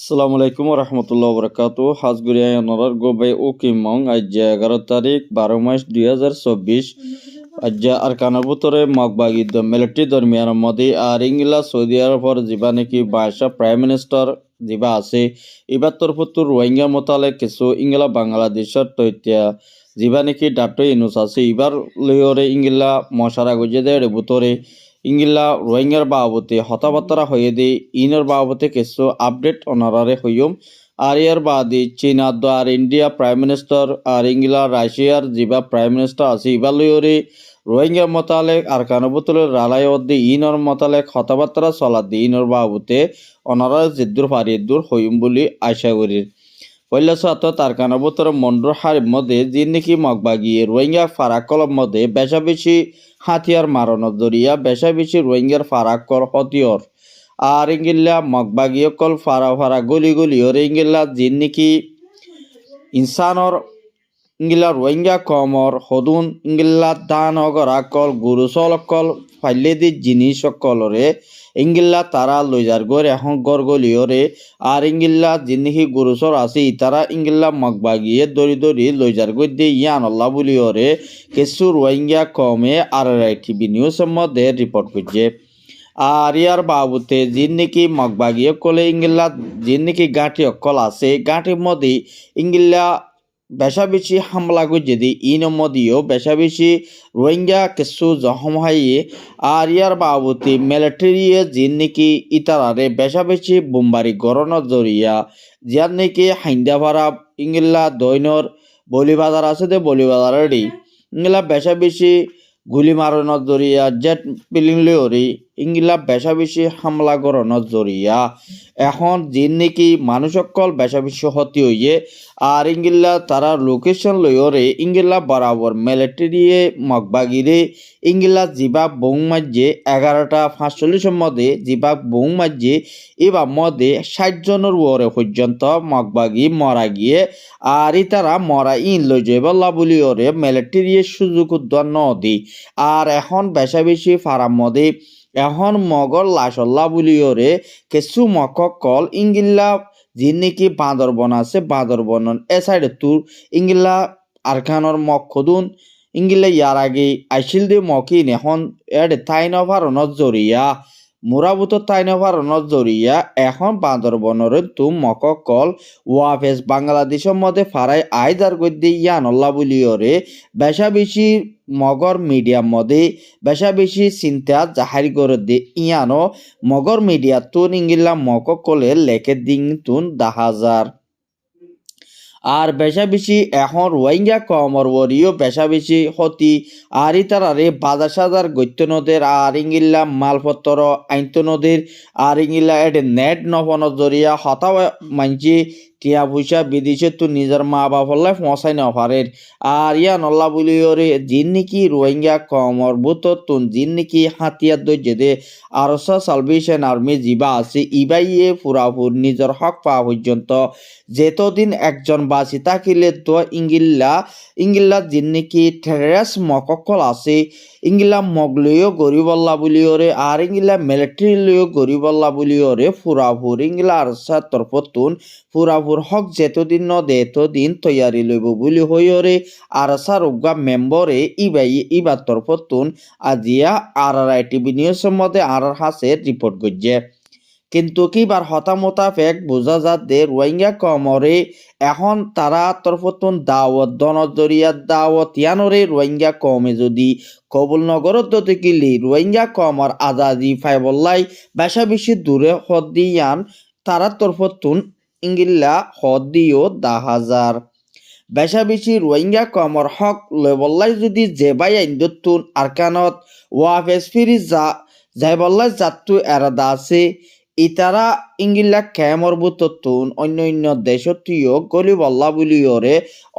আসসালামু আলাইকুম রহমতুল্লাহ বরকাত হাজগুড়িয়া নরার গোবাই ও কিমং আজ 11 তারিখ 12 মাস 2024 আজ আর কানার ভিতরে মগবাগি মিলিটারি দরমিয়ান মধ্যে আর ইংলা সৌদি আরবর যা নাকি বাদশা প্রাইম মিনিস্টার যা আছে এবার তরফত রোহিঙ্গা মোতালে কিছু ইংলা বাংলাদেশের তৈত্যা যা নাকি ডাক্তার ইনুস আছে এবার লইরে ইংলা মশারা গুজে দেয় ভিতরে ইংলা রোহিঙ্গার বাবতে হতাবার্তা হয়ে দি ইনর বাবতে কিছু আপডেট অনারারে হইম আর ইয়ার বাদে চীনা আর ইন্ডিয়া প্রাইম মিনিস্টার আর ইংলা রাশিয়ার যা প্রাইম মিনিস্টার আছে ইবার লইরে রোহিঙ্গা মোতালেক আর কানবুতুলের রালাই অদ্দি ইনর মোতালেক হতাবার্তা চলা দি ইনর বাবতে অনারা জিদ্দুর ফারিদ্দুর হইম বলে আশা করি পয়লা তার কানবুতর মন্ডর হারের মধ্যে যে নাকি মগবাগিয়ে রোহিঙ্গা ফারাকলের মধ্যে বেশা বেশি হাতিয়ার মারানোর জরিয়া বেশা বেশি রোহিঙ্গার ফারাকল হতিয়র আর ইঙ্গিল্লা মগবাগিয়ে কল ফারা ফারা গলি গলি ওর ইঙ্গিল্লা যে নাকি ইনসানর ইঙ্গিলা রোহিঙ্গা কমর হদুন ইঙ্গিল্লা দান অগর আকল গুরুসল অকল ফাইলেদি জিনিস অকলরে ইঙ্গিল্লা তারা লইজার গড় এখন গড় গলিওরে আর ইঙ্গিল্লা জিনিহি গুরুসর আছে তারা ইঙ্গিল্লা মগবাগিয়ে দড়ি দড়ি লইজার গড় দিয়ে ইয়ান আল্লাহ বলিওরে কিছু রোহিঙ্গা কমে আর টিভি নিউজের মধ্যে রিপোর্ট করছে আর ইয়ার বাবুতে যিন নাকি মগবাগিয়ে কলে ইঙ্গিল্লা যিন নাকি গাঁটি অকল আছে গাঁটির মধ্যে ইঙ্গিল্লা বেশা বেশি হামলা যদি ইনমদিও বেশা বেশি রোহিঙ্গা কিছু জখম হাইয়ে আর ইয়ার বাবতি মিলিটারিয়ে যিন নাকি ইতারারে বেশা বেশি বোমবারি গরনের জরিয়া যার নাকি হাইন্দাভাড়া ইংলা দৈনর বলিবাজার আছে দে বলিবাজারেরই ইংলা বেশা বেশি গুলি মারানোর জরিয়া জেট পিলিং লেওরি ইংলা বেশা বেশি হামলা করানোর জরিয়া এখন যিন নাকি মানুষ সকল বেশা বেশি হতি হইয়ে আর ইংলা তারা লোকেশন লইরে ইংলা বরাবর মিলিটারিয়ে মগবাগিরে ইংলা জিবা বং মাঝে 11:45 মধ্যে জিবা বং মাঝে এবার মধ্যে 60 জনের ওরে পর্যন্ত মগবাগি মরা গিয়ে আর তারা মরা ইন লই যাইবল্লা বলি ওরে মিলিটারিয়ে সুযোগ উদ্ধার নদী আর এখন বেশা বেশি ফারাম মধ্যে এখন মগর লাশল্লা বলিওরে কিছু মকল ইংগিল্লা যে নাকি বাঁদরবন আছে বাঁদরবন এ সাইডে তোর ইংগিল্লা আরখানোর মক্ষদুন ইংগিল্লা ইয়ার আগে আইসিল দিয়ে মকিন এখন এডে তাই নভারণত জরিয়া মুরাবুত তাই নভারণত জরিয়া এখন বাঁদরবনের তু মকল ওয়াফেস বাংলাদেশের মধ্যে ফারাই আইদার গদ্যে ইয়ানল্লা বলিওরে বেশা বেশি মগর মিডিয়ার মধ্যে বেশা বেশি চিন্তা জাহারি করে দে ইয়ানো মগর মিডিয়া তুন ইঙ্গিল্লা মকলে লেখে দিন তুন 10,000 আর বেশা বেশি এখন রোহিঙ্গা কমর ওরিও বেশা বেশি হতি আর ইতারারে বাজার সাজার গৈত্য নদের আর ইঙ্গিল্লা মালপত্র আইন্ত নদীর আর ইঙ্গিল্লা এডে নেট নফনের জরিয়া হতা মানছি টিয়া পয়সা বিদেশে তো নিজের মা বাপল্লাই পৌঁছাই নপারের আর ইয়া নল্লা বলিওরে যিন নাকি রোহিঙ্গা কমর বুতন যিন নাকি হাতিয়ার দৈর্য দে আরসা সালভেশন আর্মি জিবা আছে ইবাইয়ে পুরাপুর নিজের হক পাওয়া পর্যন্ত যেতদিন একজন বাঁচি থাকিলে তো ইঙ্গিল্লা যিন নাকি টেরেস মকল আছে ইঙ্গিলা মগলিও গরিবল্লা বলিওরে আর ইঙ্গিলা মিলিটারি লিও গরিবল্লা বলিওরে পুরাপুর ইঙ্গিলা আরসা তরফতুন পুরাপুর হক যেতদিন ন দেতদিন তৈয়ারি লইব বলি হইরে আরসা রোগা মেম্বরে ইবার তরফতুন আজিয়া আর টিভি নিউজের মধ্যে আর হাসে রিপোর্ট করছে কিন্তু কিবার হতামতাফেক বোঝা যাতে রোহিঙ্গা কমরে এখন তারা তরফতুন দাওয়াত দনজরিয়া দাওয়াত ইয়ানরে রোহিঙ্গা কমে যদি কবুল নগরত দেখিলি রোহিঙ্গা কমর আজাদি ফাইবল্লাই বেশা বেশি দূরে হদিয়ান তারা তরফতুন ইঙ্গিল্লা হদিও 10,000 বেশা বেশি রোহিঙ্গা কমর হক লেবল্লাই যদি জেবাই আইন্দতুন আরকানত ওয়াফেস ফিরি যাইবল্লাই জাতু এরাদা আছে ইতারা ইঙ্গিল্লা ক্যামর বুততুন অন্য দেশতীয় গলি বল্লা বলিওরে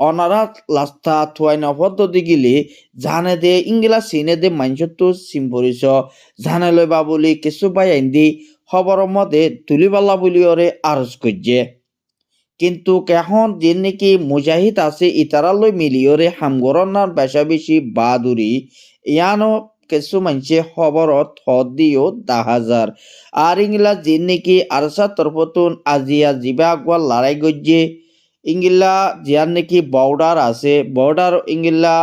অনারা লাস্তা থুয়াই নপদ্ধতি গিলি জানে দে ইঙ্গিলা চিনে দে মাইনসত্তু সিম্পরিস জানে লইবা বলি কিছু বাই আইন্দি খবর মধ্যে তুলিবাল্লা বলিওরে আরজ করছে কিন্তু এখন যে নাকি মুজাহিদ আছে ইতারা লই মিলিওরে হামগরনার বেশা বেশি বাদুরি ইয়ানো কিছু মানুষে খবরত হদ দিও 10,000 আর ইংলা যে নাকি আরসা তরফতুন আজিয়া জিবা আগওয়া লড়াই গজ্জে ইংলা জিয়ার নাকি বর্ডার আছে বর্ডার ইংলা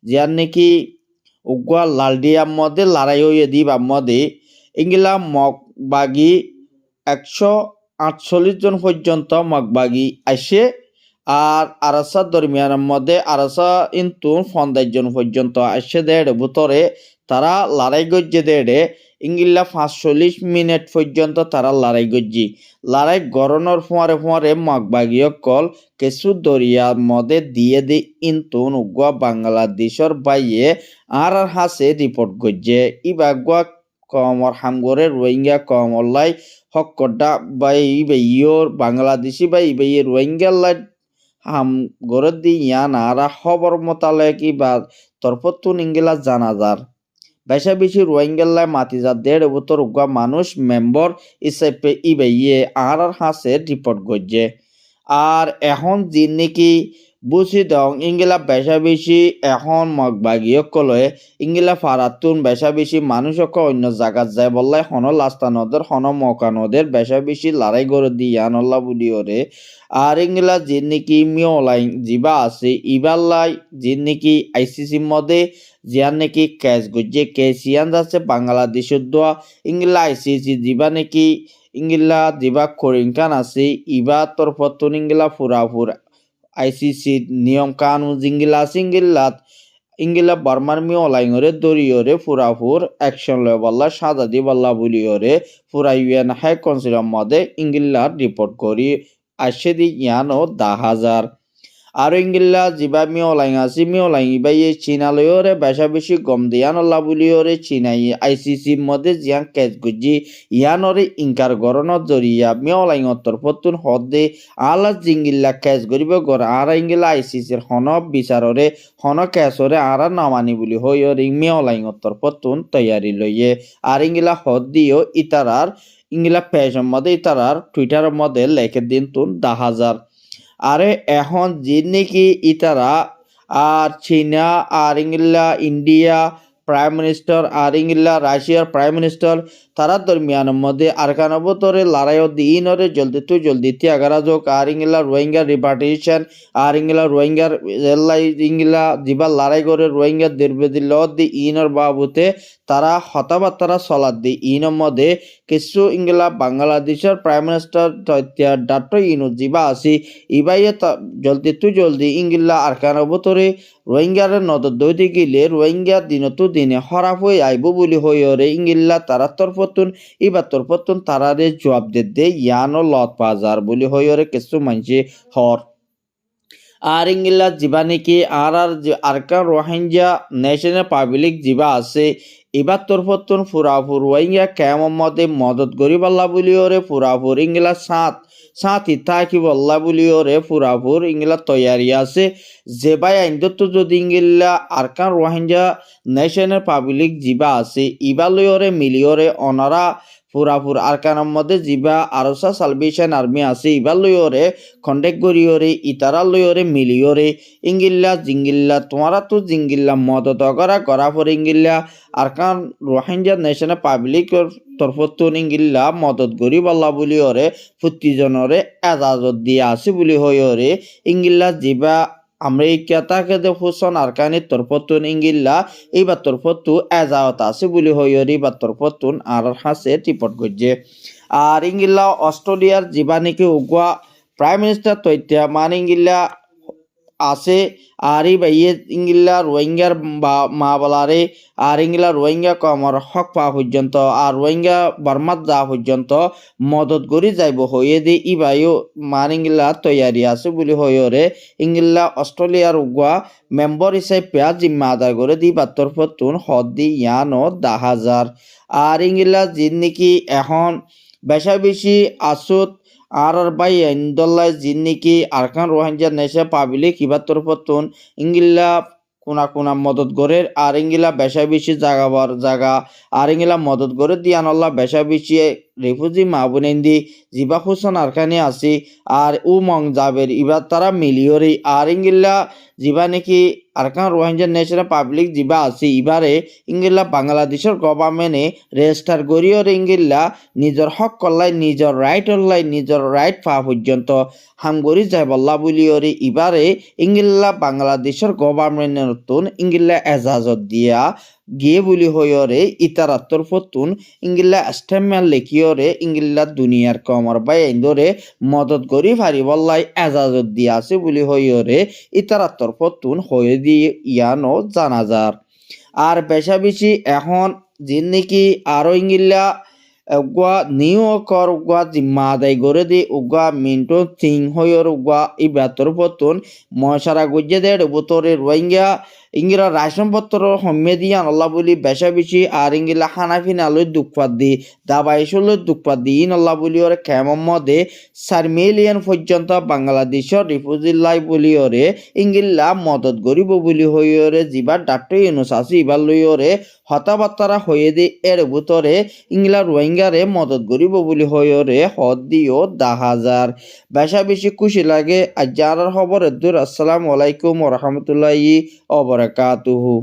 জিয়ার নাকি উগুয়া লালডিয়ার মধ্যে লড়াই হয়ে দিবা মধ্যে ইংলা মগবাগি 148 জন পর্যন্ত মগবাগি আসে আর আরাসা দরমিয়ানের মধ্যে আরাসা ইন্তু 50 জন পর্যন্ত আসে দেড় ভিতরে তারা লড়াই গজ্জে দেড়ে ইংলা 45 মিনিট পর্যন্ত তারা লড়াই গজ্জি লড়াই গরনের ফুয়ারে মগবাগি কল কিছু দরিয়ার মধ্যে দিয়ে দি ইন্তু উগুয়া বাংলাদেশের বাইয়ে আর হাসে রিপোর্ট গজ্জে ইবাগুয়া কমর হামগরে রোহিঙ্গা কমল্লাই হকডা বাই ইবেইয়র বাংলাদেশি বাই ইবেইয়ের রোহিঙ্গা লাই হাম গরে দি ইয়ান আরা খবর মোতালেক ইবা তরফতুন ইংলা জানাজার বেশি রোহিঙ্গাল্লাই মাতিজার 1.5 বছর উগা মানুষ মেম্বর হিসেবে ইবেইয়ে আর হাসে রিপোর্ট গজ্জে আর এখন যিন নাকি বুঝি দং ইংলা বেশি এখন মগবাগিও কলয়ে ইংলা ফারাতুন বেশি মানুষক অন্য জায়গাত যায় বললাই হন লাস্তা নদের হন মকা নদের বেশি লড়াই করে দিয়ানল্লা বলি ওরে আর ইংলা যিন নাকি মিওলাই জিবা আছে ইবাল্লাই যিন নাকি আইসিসির মধ্যে জিয়ার নাকি ক্যাশ গজ্জে কেসিয়ান যাচ্ছে বাংলাদেশের দোয়া ইংলা আইসিসি জিবা নাকি ইংলা জিবা করিংকান আছে ইবা তরফতুন ইংলা ফুরাফুর আইসিসি নিয়ম কানুন জিঙ্গিলা সিঙ্গিল্লাত ইংলা বার্মার মিওলাইঙরে দরিয়রে ফুরাফুর অ্যাকশন লেবাল্লা সাজা দিবাল্লা বলিয়রে ফুরা ইউএন হাই কাউন্সিলের মধ্যে ইংলা রিপোর্ট করি আসে দি ইয়ানো 10,000 আর ইংলা জিবা মিওলাইং আছে মিওলাইং ইবাই চীনালয়রে বেশি গম দিয়ানল্লা বলিয়রে চীনাই আইসিসির মধ্যে জিয়ান কেস গুজি ইয়ানরে ইনকার গরনের জরিয়া মিওলাইং তরফতুন হদে আলা জিঙ্গিল্লা কেস গরিব গর আর ইংলা আইসিসির হন বিচাররে হন কেসরে আর নামানি বলি হইয়র মিওলাইং তরফতুন তৈয়ারি লইয়ে আর ইংলা হদ দিও ইতারার ইংলা পেজের মধ্যে ইতারার টুইটারের মধ্যে লেখে দিন তুন 10,000 আরে এখন যে নাকি ইতারা আর চীনা আর ইংলা ইন্ডিয়া প্রাইম মিনিস্টার আর ইংলা রাশিয়ার প্রাইম মিনিস্টার তারা দরমিয়ানের মধ্যে আরকান বতরে লড়াই দিনরে জলদি ত্যাগারা যোগ আর ইংলা রোহিঙ্গা রিপার্টিশন আর ইংলা রোহিঙ্গার ইংলা জিবা লড়াই করে রোহিঙ্গা দীর্ঘদি লত দি ইনর বাবুতে তারা হতাবার্তারা চলাত দি ইনের মধ্যে কিছু ইংলা বাংলাদেশের প্রাইম মিনিস্টার ডক্টর ইনু জিবা আছি ইবাইয়ে জলদি ইংলা আরকান বতরে রোহিঙ্গার নদর দইতে গেলে রোহিঙ্গা দিনে হরাপ হয়ে আইব বলি হইরে ইংলা তারা তরফতুন ইবার তরফতুন তারারে জবাব দে ইয়ানো লত বাজার বলি হইরে কিছু মানুষে হর আর ইংলা জিবা নাকি আর আরকান রোহিঙ্গা ন্যাশনাল পাবলিক জিবা আছে এবার তরফতুন ফুরাফুর রোহিঙ্গা কেমন মধ্যে মদত গরিবাল্লা বলি ওরে ফুরাফুর ইংলা সাথী থাকি বল্লা বলি ওরে ফুরাফুর ইংলা তৈয়ারি আছে যে ভাই আইন্দত্ত যদি ইংলা আরকান রোহিঙ্গা ন্যাশনাল পাবলিক জিবা আছে ইবা লইরে মিলিয়রে অনারা ফুরাফুর আরকানের মধ্যে জিবা আরসা সালভেশন আর্মি আছে ইবা লইরে কন্টেক্ট করিয়রে ইতারা লইরে মিলিয়রে ইংগিল্লা জিঙ্গিল্লা তোমারা তো জিঙ্গিল্লা মদত করা পরে ইংগিল্লা আরকান রোহিঙ্গা ন্যাশনাল পাবলিকের তরফতুন ইংগিল্লা মদত গরিব আল্লাহ বলি ওরে প্রতিজনরে এজাজত দিয়ে আছে বলি হইরে ইংগিল্লা জিবা আমেরিকা তাকে দে হুসন আরকানি তরফতুন ইংগিল্লা এইবার তরফতু এজাজত আছে বলি হইরি বা তরফতুন আর হাসে রিপোর্ট করছে আর ইংগিল্লা অস্ট্রেলিয়ার জিবা নাকি উগুয়া প্রাইম মিনিস্টার তৈত্যা মান ইংগিল্লা আছে আর ইবাইয়ে ইংলা রোহিঙ্গার মা বলারে আর ইংলা রোহিঙ্গা কমর হক পা পর্যন্ত আর রোহিঙ্গা বার্মাত যা পর্যন্ত মদত করি যাইব হয়ে দি ইবাইও মান ইংলা তৈয়ারি আছে বলি হইরে ইংলা অস্ট্রেলিয়ার উগুয়া মেম্বর হিসেবে জিম্মা আদায় করে দি বাত্তর ফতুন হদ দি ইয়ানো 10,000 আর ইংলা যিন নাকি এখন বেশি আসুত আর বাই ইন্দোল্লায় যিন নাকি আরকান রোহিঙ্গা নেশা পাবিলে কিবার তরফতুন ইংলা কোনা মদত করে আর ইংলা বেশি জাগা আর ইংলা মদত করে দিয়ানল্লা বেশি রিফিউজি মাহবুনেন্দি জিবা হুসন আরকানি আসি আর উ মং জাবের ইবার তারা মিলিয়রি আর ইঙ্গিল্লা জিবা নাকি আরকান রোহিঙ্গা ন্যাশনাল পাবলিক জিবা আসি ইবারে ইঙ্গিল্লা বাংলাদেশের গভর্নমেন্টে রেজিস্টার গরিয়র ইঙ্গিল্লা নিজের হক কল্লাই নিজের রাইট অল্লাই নিজের রাইট পা পর্যন্ত হামগরি যাইবল্লা বলিয়রি ইবারে ইঙ্গিল্লা বাংলাদেশের গভর্নমেন্টের নতুন ইঙ্গিল্লা এজাজত দিয়া গিয়ে বলি হইরে ইতারাত্তর ফতুন ইঙ্গিল্লা স্টেমম্যান লেখিয়রে ইঙ্গিল্লা দুনিয়ার কমর বাই ইন্দরে মদত করি ফারিবল্লাই এজাজত দিয়া আছে বলি হইরে ইতারাত্তর ফতুন হয়ে দিয়ে ইয়ানো জানাজার আর বেশা বেশি এখন যিন নাকি আরো ইঙ্গিল্লা উগা নিউ কর উগা জিম্মা আদায় করে দি উগা মিন্টো থিং হইর উগা ই বেতর পতন মশারা গুজে দেড় বোতরে রোহিঙ্গা ইঙ্গিরা রাশনপত্র হম্মে দিয়ে আনল্লা বলি বেশা বেশি আর ইঙ্গিলা হানাফিন আলোয় দুঃখপাত দি দাবাইশলৈ দুঃখপাত দি ইনল্লা বলি ওরে কেমন মদে 4 মিলিয়ন পর্যন্ত বাংলাদেশের রিফিউজি লাই বলি ওরে ইঙ্গিল্লা মদত গরিব বলি হইরে জিবার ডাক্তার ইউনুস আসি ইবার লই ওরে হতাবার্তারা হয়ে দি এর ভিতরে ইংলা রোহিঙ্গারে মদত গরিব বলি হইরে হদ দিও 10,000 বেশা বেশি খুশি লাগে আজ যার খবর দূর। আসসালামু আলাইকুম ওয়া রাহমাতুল্লাহি ওয়া বারাকাতুহু।